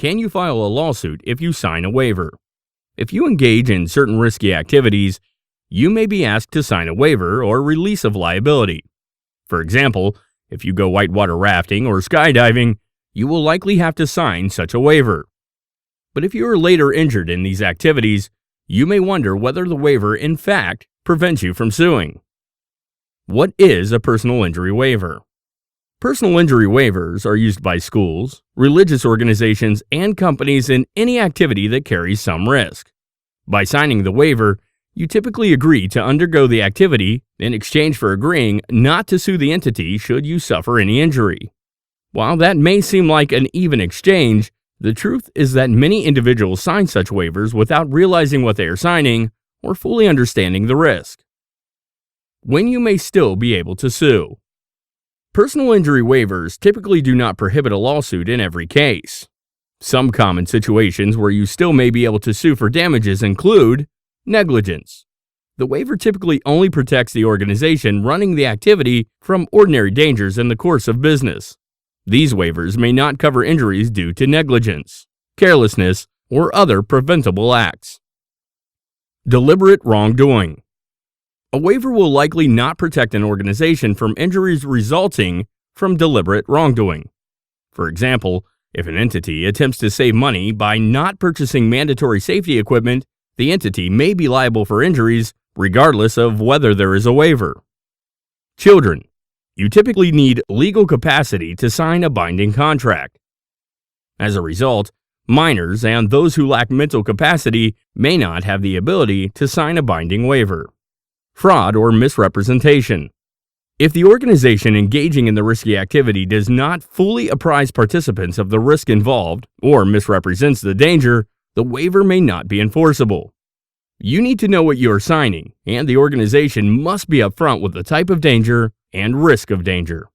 can you file a lawsuit if you sign a waiver? If you engage in certain risky activities, you may be asked to sign a waiver or release of liability. For example, if you go whitewater rafting or skydiving, you will likely have to sign such a waiver. But if you are later injured in these activities, you may wonder whether the waiver in fact prevents you from suing. What is a personal injury waiver? Personal injury waivers are used by schools, religious organizations, and companies in any activity that carries some risk. By signing the waiver, you typically agree to undergo the activity in exchange for agreeing not to sue the entity should you suffer any injury. While that may seem like an even exchange, the truth is that many individuals sign such waivers without realizing what they are signing or fully understanding the risk. When you may still be able to sue. Personal injury waivers typically do not prohibit a lawsuit in every case. Some common situations where you still may be able to sue for damages include negligence. The waiver typically only protects the organization running the activity from ordinary dangers in the course of business. These waivers may not cover injuries due to negligence, carelessness, or other preventable acts. Deliberate wrongdoing. A waiver will likely not protect an organization from injuries resulting from deliberate wrongdoing. For example, if an entity attempts to save money by not purchasing mandatory safety equipment, the entity may be liable for injuries regardless of whether there is a waiver. Children. You typically need legal capacity to sign a binding contract. As a result, minors and those who lack mental capacity may not have the ability to sign a binding waiver. Fraud or misrepresentation. If the organization engaging in the risky activity does not fully apprise participants of the risk involved or misrepresents the danger, the waiver may not be enforceable. You need to know what you are signing, and the organization must be upfront with the type of danger and risk of danger.